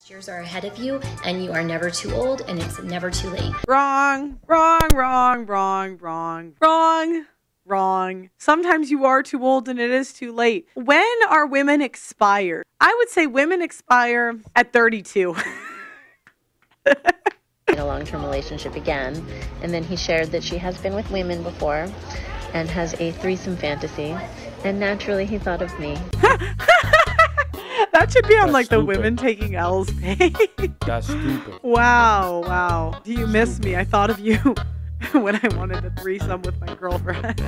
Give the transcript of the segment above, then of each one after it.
Years are ahead of you, and you are never too old, and it's never too late. Wrong, wrong, wrong, wrong, wrong, wrong, wrong. Sometimes you are too old and it is too late. When are women expired? I would say women expire at 32. In a long-term relationship again, and then he shared that she has been with women before and has a threesome fantasy, and naturally he thought of me. That should be on like the women taking L's page. That's stupid. Wow, wow. Do you miss me? I thought of you when I wanted a threesome with my girlfriend.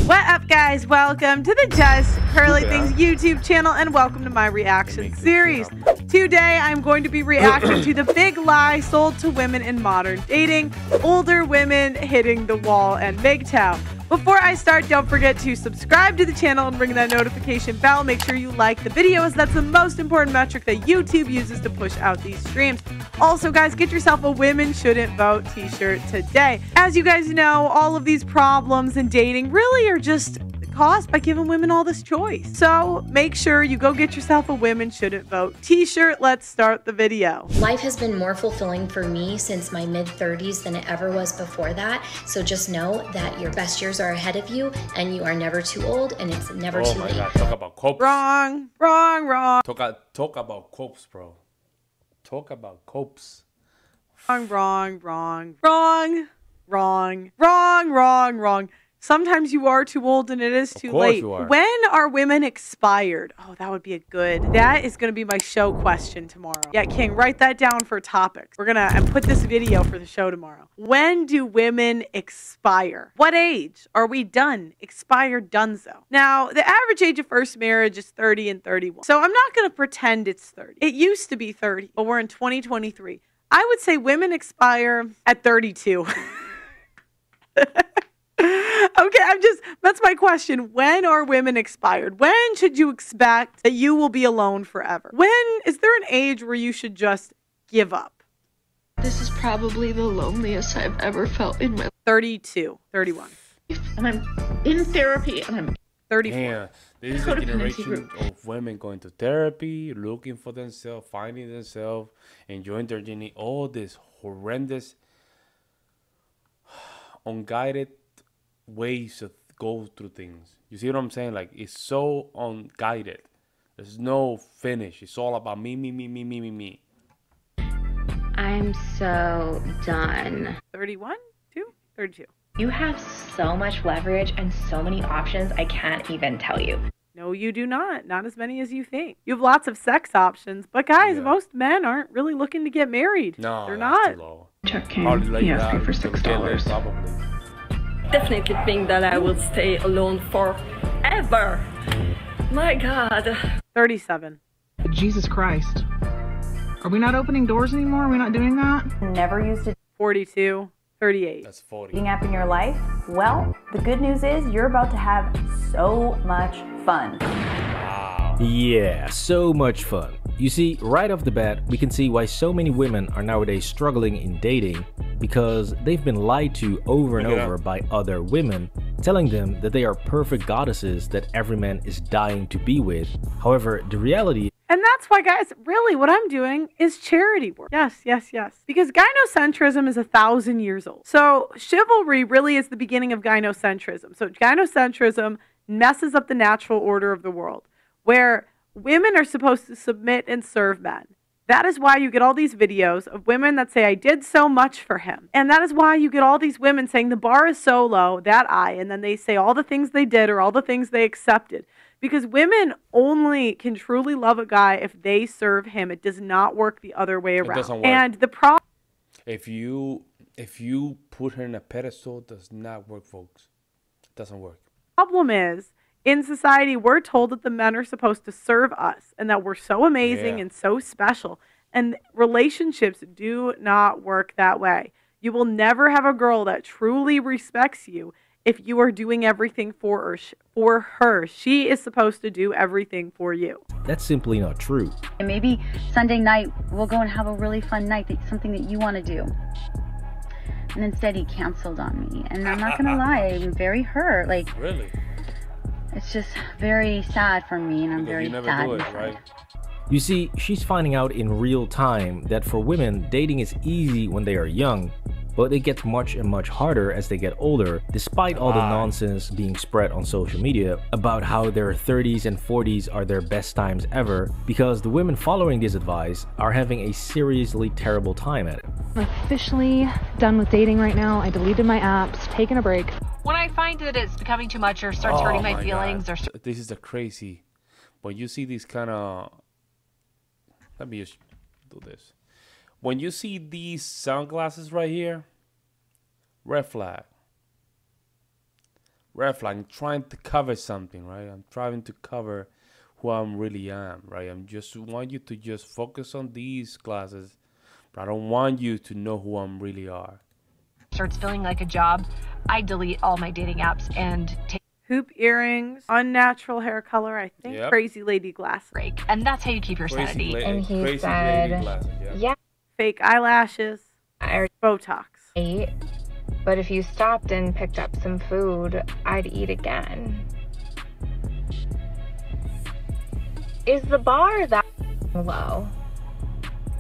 What up, guys? Welcome to the Just Curly Things YouTube channel, and welcome to my reaction series. Today, I'm going to be reacting to the big lie sold to women in modern dating, older women hitting the wall and MGTOW. Before I start, don't forget to subscribe to the channel and ring that notification bell. Make sure you like the video, as that's the most important metric that YouTube uses to push out these streams. Also, guys, get yourself a Women Shouldn't Vote t-shirt today. As you guys know, all of these problems in dating really are just caused by giving women all this choice. So make sure you go get yourself a Women Shouldn't Vote t-shirt. Let's start the video. Life has been more fulfilling for me since my mid-30s than it ever was before that. So just know that your best years are ahead of you, and you are never too old, and it's never too late. Oh my God, talk about copes. Wrong, wrong, wrong. Talk about copes, bro. Talk about copes. Wrong, wrong, wrong, wrong, wrong, wrong, wrong, wrong. Sometimes you are too old and it is too late. When are women expired? Oh, that would be a good. That is going to be my show question tomorrow. Yeah, King, write that down for topics. We're going to put this video for the show tomorrow. When do women expire? What age are we done? Expired donezo. Now, the average age of first marriage is 30 and 31. So I'm not going to pretend it's 30. It used to be 30, but we're in 2023. I would say women expire at 32. Okay, that's my question. When are women expired? When should you expect that you will be alone forever? Is there an age where you should just give up? This is probably the loneliest I've ever felt in my life. 32, 31. And I'm in therapy, and I'm 34. Yeah, this is a generation of women going to therapy, looking for themselves, finding themselves, enjoying their journey. All this horrendous, unguided ways to go through things. You see what I'm saying? Like, it's so unguided. There's no finish. It's all about me, me, me, me, me, me, me. I'm so done. 31? 32. You have so much leverage and so many options, I can't even tell you. No, you do not. Not as many as you think. You have lots of sex options, but guys, most men aren't really looking to get married. No, they're not. Too low. check came. He asked me for $6. Probably. Definitely think that I will stay alone forever. My God. 37. Jesus Christ. Are we not opening doors anymore? Are we not doing that? Never used a 42. 38. That's 40. dating app in your life? Well, the good news is you're about to have so much fun. Wow. Yeah, so much fun. You see, right off the bat, we can see why so many women are nowadays struggling in dating, because they've been lied to over and over by other women, telling them that they are perfect goddesses that every man is dying to be with. However, the reality. And that's why, guys, really what I'm doing is charity work. Yes, yes, yes. Because gynocentrism is 1,000 years old. So chivalry really is the beginning of gynocentrism. So gynocentrism messes up the natural order of the world, where women are supposed to submit and serve men. That is why you get all these videos of women that say, I did so much for him. And that is why you get all these women saying the bar is so low, and then they say all the things they did or all the things they accepted. Because women only can truly love a guy if they serve him. It does not work the other way around. It doesn't work. And the problem, If you put her in a pedestal, it does not work, folks. It doesn't work. problem is, in society, we're told that the men are supposed to serve us and that we're so amazing and so special. And relationships do not work that way. You will never have a girl that truly respects you if you are doing everything for her. She is supposed to do everything for you. That's simply not true. And maybe Sunday night we'll go and have a really fun night, something that you want to do. And instead he canceled on me. And I'm not gonna lie, I'm very hurt. Like, really? It's just very sad for me, and I'm very sad. You never do it, right? You see, she's finding out in real time that for women, dating is easy when they are young, but it gets much and much harder as they get older, despite all the nonsense being spread on social media about how their 30s and 40s are their best times ever, because the women following this advice are having a seriously terrible time at it. I'm officially done with dating right now. I deleted my apps, taking a break. When I find that it's becoming too much or starts hurting my feelings or... This is the crazy. When you see these kind of... Let me just do this. When you see these sunglasses right here, red flag. Red flag. I'm trying to cover something, right? I'm trying to cover who I really am, right? I just want you to just focus on these glasses, but I don't want you to know who I really are. Starts feeling like a job, I delete all my dating apps and take hoop earrings, unnatural hair color, I think, crazy lady glasses. Break. And that's how you keep your sanity. And he said, yeah. Fake eyelashes, Botox. Ate, but if you stopped and picked up some food, I'd eat again. Is the bar that low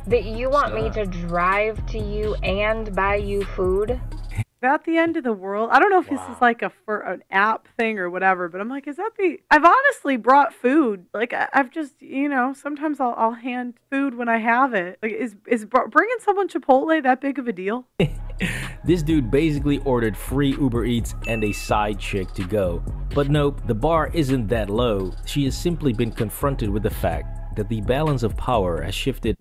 that you want me to drive to you and buy you food? That the end of the world? I don't know if this is like an app thing or whatever, but I'm like, is that the... I've honestly brought food. Like, I've just, you know, sometimes I'll hand food when I have it. Like, is bringing someone Chipotle that big of a deal? This dude basically ordered free Uber Eats and a side chick to go. But nope, the bar isn't that low. She has simply been confronted with the fact that the balance of power has shifted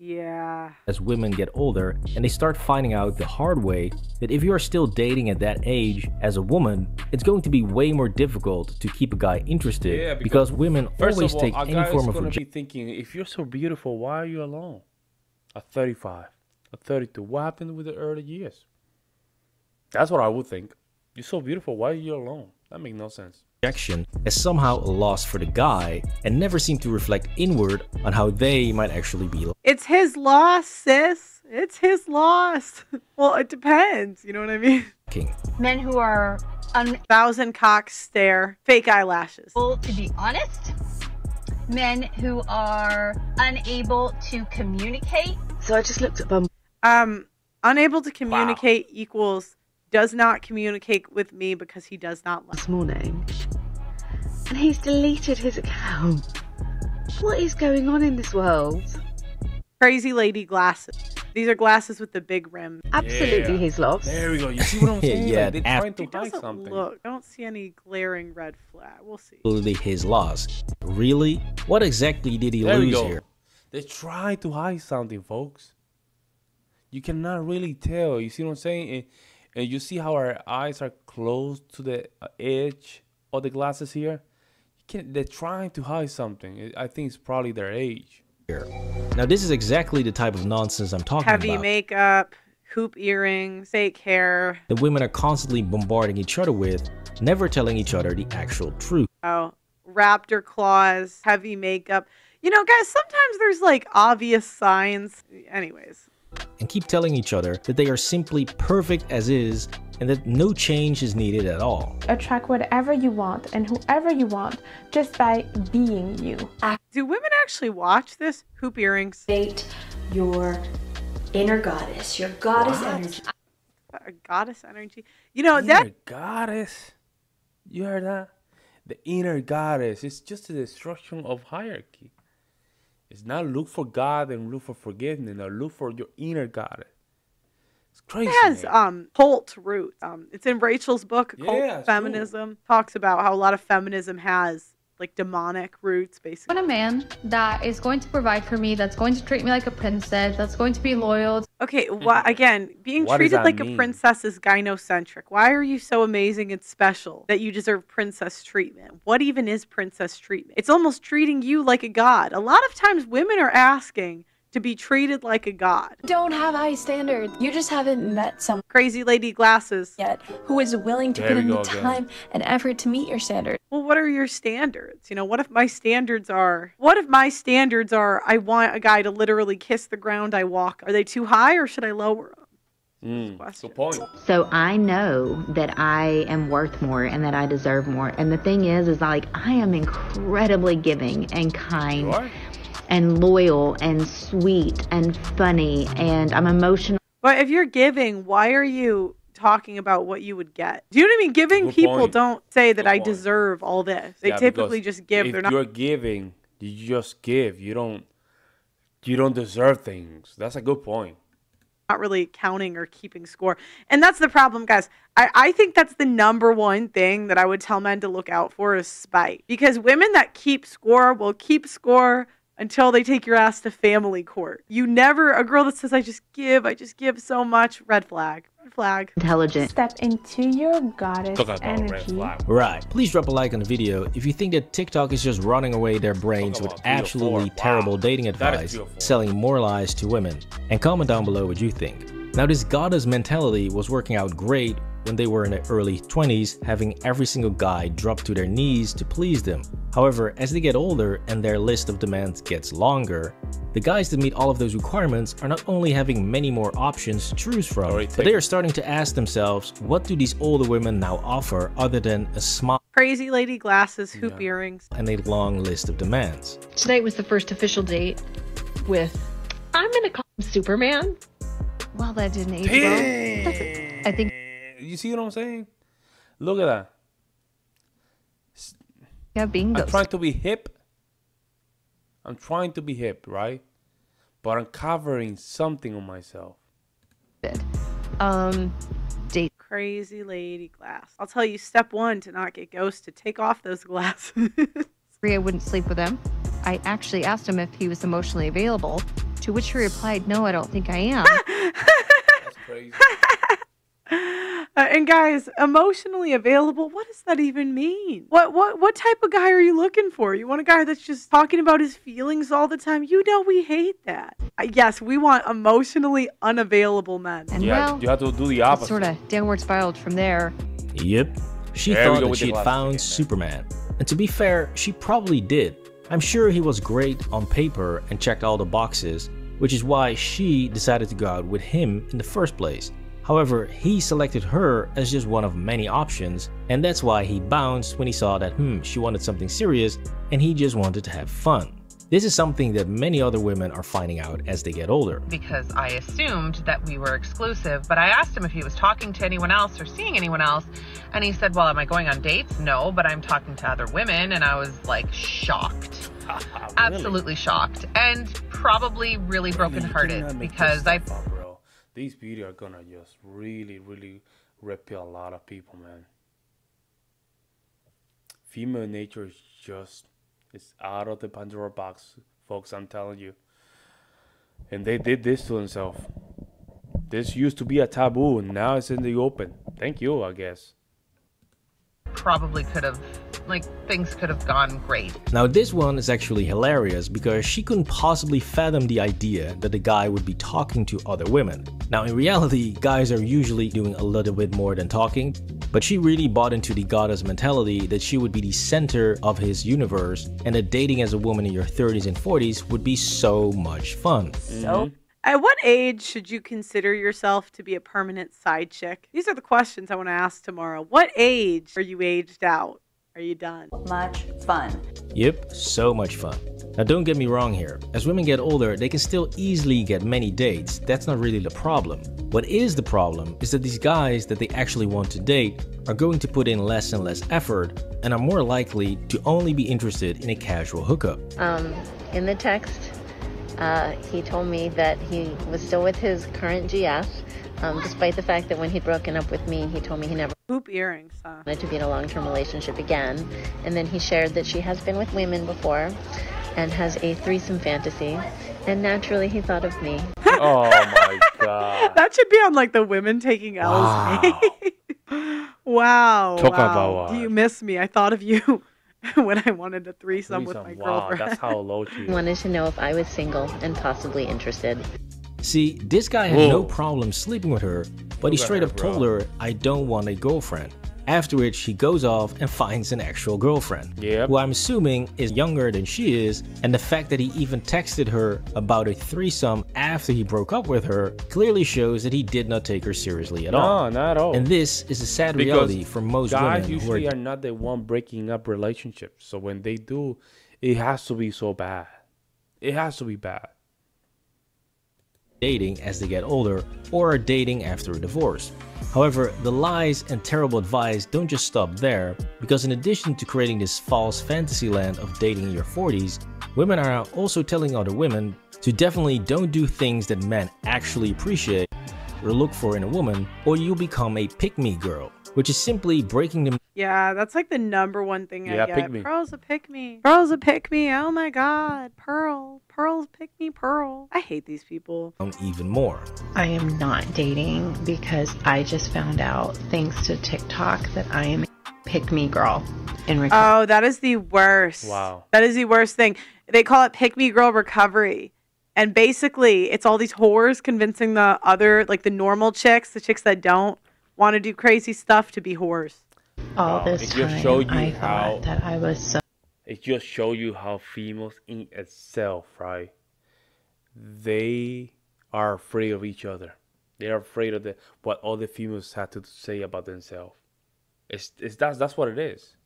as women get older, and they start finding out the hard way that if you are still dating at that age as a woman, it's going to be way more difficult to keep a guy interested, because women always take any form of rejection. Be thinking, if you're so beautiful, why are you alone? At 35, at 32, what happened with the early years? That's what I would think. You're so beautiful, why are you alone? That makes no sense. Rejection as somehow a loss for the guy, and never seem to reflect inward on how they might actually be. It's his loss, sis. It's his loss. Well, it depends. You know what I mean? Men who are thousand cocks stare, fake eyelashes. To be honest, men who are unable to communicate. So I just looked at them. Unable to communicate equals does not communicate with me because he does not love. This morning, and he's deleted his account. What is going on in this world? Crazy lady glasses. These are glasses with the big rim. Absolutely his loss. There we go. You see what I'm saying? Yeah, like they're trying to hide something. Look, I don't see any glaring red flag. We'll see. Absolutely his loss. Really? What exactly did he lose here? They try to hide something, folks. You cannot really tell. You see what I'm saying? And you see how our eyes are close to the edge of the glasses here? They're trying to hide something. I think it's probably their age. Now this is exactly the type of nonsense I'm talking about. Heavy makeup, hoop earrings, fake hair. The women are constantly bombarding each other with, never telling each other the actual truth. Oh, raptor claws, heavy makeup. You know, guys, sometimes there's like obvious signs. Anyways. And keep telling each other that they are simply perfect as is and that no change is needed at all. Attract whatever you want and whoever you want just by being you. Do women actually watch this? Hoop earrings. Date your inner goddess, your goddess energy. A goddess energy. You know, inner goddess. You heard that? The inner goddess. It's just a destruction of hierarchy. It's not look for God and look for forgiveness. No, look for your inner goddess. It's crazy. It has cult roots. It's in Rachel's book called Feminism. Talks about how a lot of feminism has like demonic roots, basically. I want a man that is going to provide for me, that's going to treat me like a princess, that's going to be loyal. Okay, again, being treated like a princess is gynocentric. Why are you so amazing and special that you deserve princess treatment? What even is princess treatment? It's almost treating you like a god. A lot of times women are asking to be treated like a god. Don't have high standards. You just haven't met some crazy lady glasses yet who is willing to put in the time and effort to meet your standards. Well, what are your standards? You know, what if my standards are I want a guy to literally kiss the ground I walk? Are they too high or should I lower them? Good point. So I know that I am worth more and that I deserve more. And the thing is like I am incredibly giving and kind. Sure. and loyal and sweet and funny, and I'm emotional. But if you're giving, why are you talking about what you would get? Do you know what I mean? Giving people don't say that I deserve all this. They typically just give. If you're giving, you just give. You don't deserve things. That's a good point. Not really counting or keeping score. And that's the problem, guys. I think that's the number one thing that I would tell men to look out for is spite. Because women that keep score will keep score until they take your ass to family court. You never, a girl that says, I just give so much, red flag. Red flag. Intelligent. Step into your goddess energy. Right. Please drop a like on the video if you think that TikTok is just running away their brains with absolutely terrible dating advice, selling more lies to women. And comment down below what you think. Now, this goddess mentality was working out great when they were in their early 20s, having every single guy drop to their knees to please them. However, as they get older and their list of demands gets longer, the guys that meet all of those requirements are not only having many more options to choose from, but they are starting to ask themselves, what do these older women now offer other than a smile, crazy lady glasses, hoop earrings, and a long list of demands? Tonight was the first official date with, I'm gonna call him Superman. Well, that didn't age well. I think. You see what I'm saying? Look at that. Yeah, bingo. I'm trying to be hip. Right? But I'm covering something on myself. Date. Crazy lady glass. I'll tell you, step one to not get ghosted, take off those glasses. I wouldn't sleep with him. I actually asked him if he was emotionally available, to which he replied, no, I don't think I am. That's crazy. And guys, emotionally available, what does that even mean? What type of guy are you looking for? You want a guy that's just talking about his feelings all the time? You know we hate that. Yes, we want emotionally unavailable men. And yeah, well, you have to do the opposite. Sort of downward spiraled from there. Yep. She thought that she had found Superman. And to be fair, she probably did. I'm sure he was great on paper and checked all the boxes, which is why she decided to go out with him in the first place. However, he selected her as just one of many options, and that's why he bounced when he saw that she wanted something serious and he just wanted to have fun. This is something that many other women are finding out as they get older. Because I assumed that we were exclusive, but I asked him if he was talking to anyone else or seeing anyone else, and he said, well, am I going on dates? No, but I'm talking to other women, and I was like shocked. Really? Absolutely shocked, and probably really brokenhearted because these videos are gonna just really repel a lot of people, man. Female nature is just, it's out of the Pandora box, folks, I'm telling you. And they did this to themselves. This used to be a taboo, and now it's in the open. Thank you, I guess. Probably could have, things could have gone great. Now this one is actually hilarious because she couldn't possibly fathom the idea that the guy would be talking to other women. Now in reality, guys are usually doing a little bit more than talking, but she really bought into the goddess mentality that she would be the center of his universe and that dating as a woman in your 30s and 40s would be so much fun. So, at what age should you consider yourself to be a permanent side chick? These are the questions I want to ask tomorrow. What age are you aged out? Are you done? Much fun. Yep, so much fun. Now don't get me wrong here. As women get older, they can still easily get many dates. That's not really the problem. What is the problem is that these guys that they actually want to date are going to put in less and less effort and are more likely to only be interested in a casual hookup. In the text, he told me that he was still with his current GF, despite the fact that when he'd broken up with me, he told me he never hoop earrings, wanted to be in a long-term relationship again. And then he shared that she has been with women before and has a threesome fantasy. And naturally, he thought of me. Oh my God. That should be on the women taking L's. Wow. Talk about Do you miss me? I thought of you when I wanted a threesome with my girlfriend. Wow, that's how low she is. Wanted to know if I was single and possibly interested. See, this guy had no problem sleeping with her, but he straight up told her, I don't want a girlfriend. After which he goes off and finds an actual girlfriend, who I'm assuming is younger than she is, and the fact that he even texted her about a threesome after he broke up with her clearly shows that he did not take her seriously at all. No, not at all. And this is a sad reality for most women. Guys usually are not the one breaking up relationships, so when they do, it has to be so bad. It has to be bad. Dating as they get older or are dating after a divorce. However, the lies and terrible advice don't just stop there, because in addition to creating this false fantasy land of dating in your 40s, women are also telling other women to definitely don't do things that men actually appreciate or look for in a woman, or you'll become a pick-me girl, which is simply breaking them. Yeah, that's like the #1 thing I get. Pick me. Pearl's a pick me. Pearl's a pick me. Oh my god. Pearl's pick me, Pearl. I hate these people. Even more. I am not dating because I just found out, thanks to TikTok, that I am a pick me girl. Oh, that is the worst. Wow. That is the worst thing. They call it pick me girl recovery. And basically, it's all these whores convincing the other, like the normal chicks, the chicks that don't want to do crazy stuff, to be whores. All this time, I thought that I was so... It just show you how females in itself, right? They are afraid of each other. They are afraid of what other females have to say about themselves. That's what it is.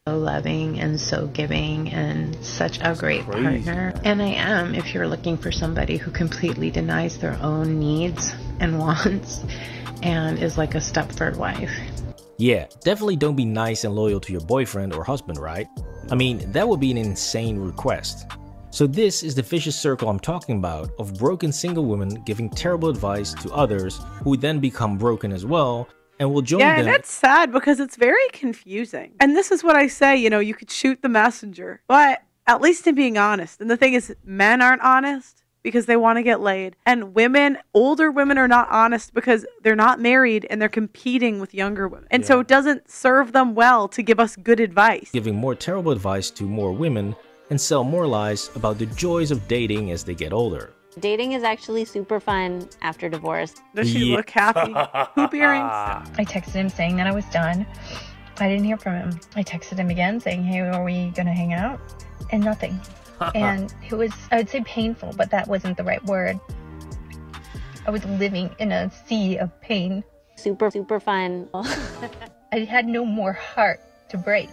So loving and so giving and such a great partner. And I am, if you're looking for somebody who completely denies their own needs and wants and is like a Stepford wife. Yeah, definitely don't be nice and loyal to your boyfriend or husband, right? I mean, that would be an insane request. So this is the vicious circle I'm talking about, of broken single women giving terrible advice to others who then become broken as well and will join them. Yeah, and that's sad because it's very confusing. And this is what I say, you could shoot the messenger, but at least in being honest. And the thing is, men aren't honest because they want to get laid. And older women are not honest because they're not married and they're competing with younger women. And so it doesn't serve them well to give us good advice. Giving more terrible advice to more women and sell more lies about the joys of dating as they get older. Dating is actually super fun after divorce. Does she look happy? Hoop earrings. I texted him saying that I was done. I didn't hear from him. I texted him again saying, hey, are we gonna hang out? And nothing. And it was, I would say painful, but that wasn't the right word. I was living in a sea of pain. Super fun. I had no more heart to break.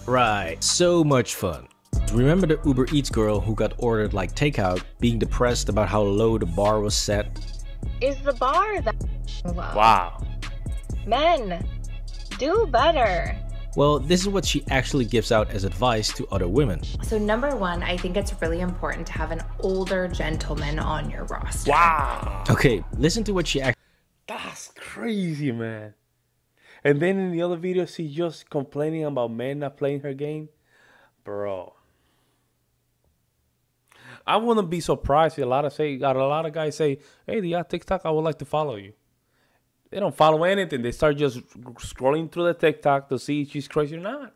Right, so much fun. Remember the Uber Eats girl who got ordered like takeout, being depressed about how low the bar was set? Is the bar that low? Wow. Men, do better. Well, this is what she actually gives out as advice to other women. So #1, I think it's really important to have an older gentleman on your roster. Wow. Okay, listen to what she actually... That's crazy, man. And then in the other video, she's just complaining about men not playing her game. Bro. I wouldn't be surprised if a lot of guys say, hey, do you have TikTok? I would like to follow you. They don't follow anything. They start just scrolling through the TikTok to see if she's crazy or not.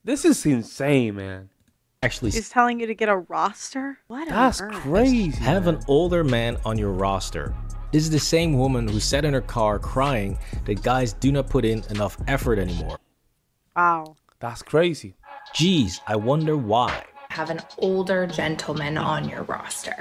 This is insane, man. Actually, she's telling you to get a roster? What? That's crazy. Have an older man on your roster. This is the same woman who sat in her car crying that guys do not put in enough effort anymore. Wow. That's crazy. Geez, I wonder why. Have an older gentleman on your roster.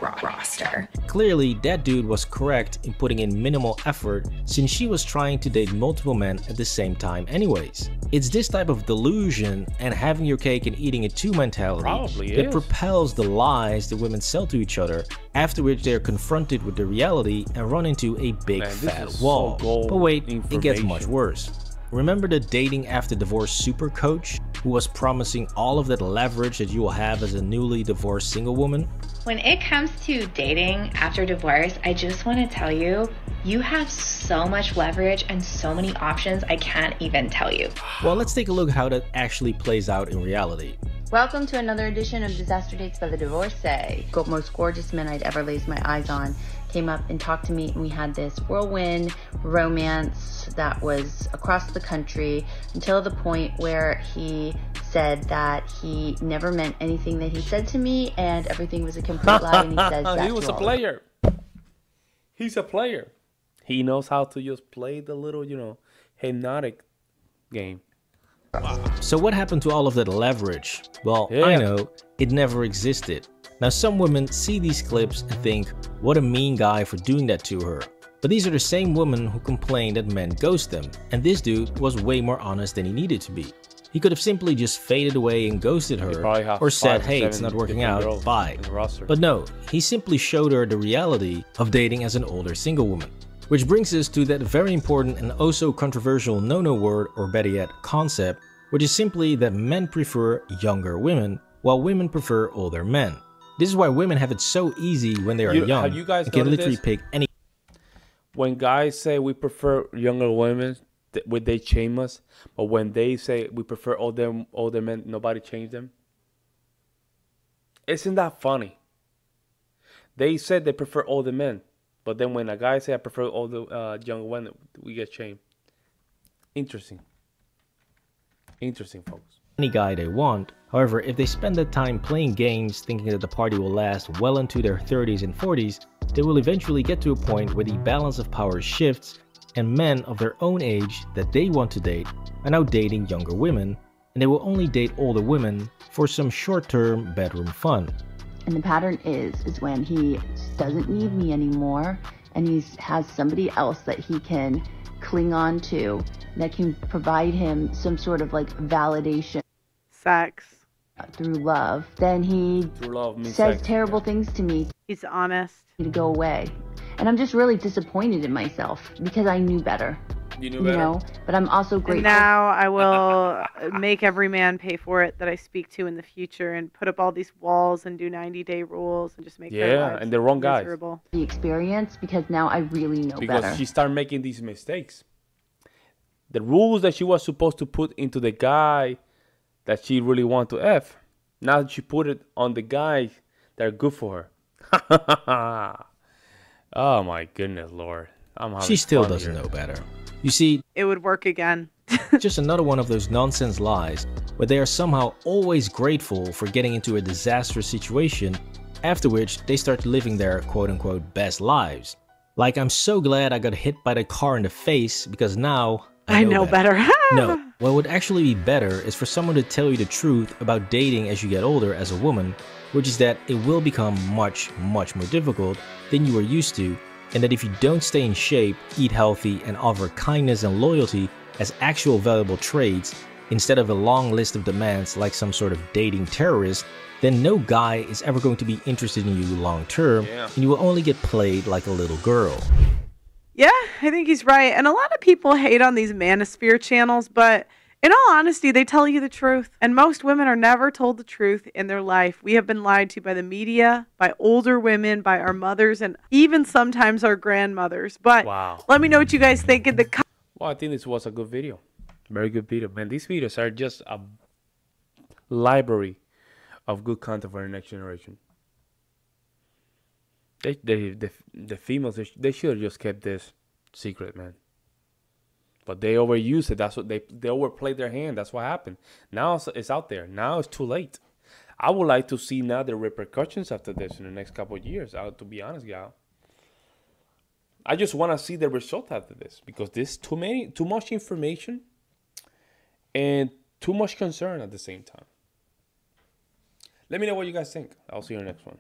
Clearly, that dude was correct in putting in minimal effort since she was trying to date multiple men at the same time anyways. It's this type of delusion and having your cake and eating it too mentality that propels the lies that women sell to each other, after which they are confronted with the reality and run into a big fat wall. But wait, it gets much worse. Remember the dating after divorce super coach who was promising all of that leverage that you will have as a newly divorced single woman? When it comes to dating after divorce, I just want to tell you, you have so much leverage and so many options I can't even tell you. Well, let's take a look at how that actually plays out in reality. Welcome to another edition of Disaster Dates by the Divorcee. The most gorgeous men I'd ever laid my eyes on came up and talked to me, and we had this whirlwind romance that was across the country until the point where he said that he never meant anything that he said to me and everything was a complete lie, and he says that he was a player. He's a player. He knows how to just play the little, hypnotic game. Wow. So what happened to all of that leverage? Well, I know, it never existed. Now some women see these clips and think, what a mean guy for doing that to her. But these are the same women who complain that men ghost them, and this dude was way more honest than he needed to be. He could have simply just faded away and ghosted her, or said, hey, it's not working out, bye. But no, he simply showed her the reality of dating as an older single woman. Which brings us to that very important and also controversial no-no word, or better yet, concept, which is simply that men prefer younger women, while women prefer older men. This is why women have it so easy when they are young. Have you guys and can literally this? pick any. When guys say we prefer younger women, would they shame us? But when they say we prefer older men, nobody changed them. Isn't that funny? They said they prefer older men, but then when a guy say I prefer older younger women, we get shamed. Interesting. Interesting, folks. Any guy they want. However, if they spend the time playing games thinking that the party will last well into their 30s and 40s, they will eventually get to a point where the balance of power shifts and men of their own age that they want to date are now dating younger women, and they will only date older women for some short-term bedroom fun. And the pattern is when he doesn't need me anymore and he has somebody else that he can cling on to that can provide him some sort of like validation. Sex. Through love. Then he says terrible things to me. He's honest. To go away. And I'm just really disappointed in myself because I knew better. You knew better? But I'm also grateful. And now I will make every man pay for it that I speak to in the future and put up all these walls and do 90-day rules and just make their lives and the wrong guys. miserable. The experience because now I really know better. Because she started making these mistakes. The rules that she was supposed to put into the guy that she really wanted to F, now she put it on the guys that are good for her. Oh my goodness, Lord. She still doesn't know better. You see, it would work again. Just another one of those nonsense lies where they are somehow always grateful for getting into a disastrous situation, after which they start living their quote-unquote best lives. Like, I'm so glad I got hit by the car in the face because now I know better. No, what would actually be better is for someone to tell you the truth about dating as you get older as a woman, which is that it will become much, much more difficult than you were used to, and that if you don't stay in shape, eat healthy, and offer kindness and loyalty as actual valuable traits, instead of a long list of demands like some sort of dating terrorist, then no guy is ever going to be interested in you long term, and you will only get played like a little girl. Yeah, I think he's right. And a lot of people hate on these manosphere channels, but in all honesty, they tell you the truth. And most women are never told the truth in their life. We have been lied to by the media, by older women, by our mothers, and even sometimes our grandmothers. But let me know what you guys think in the comments. Well, I think this was a good video. Very good video. Man, these videos are just a library of good content for the next generation. The females, they should have just kept this secret, man. But they overuse it. That's what they overplayed their hand. That's what happened. Now it's out there. Now it's too late. I would like to see now the repercussions after this in the next couple of years. To be honest, gal. I just want to see the result after this because there's too much information and too much concern at the same time. Let me know what you guys think. I'll see you in the next one.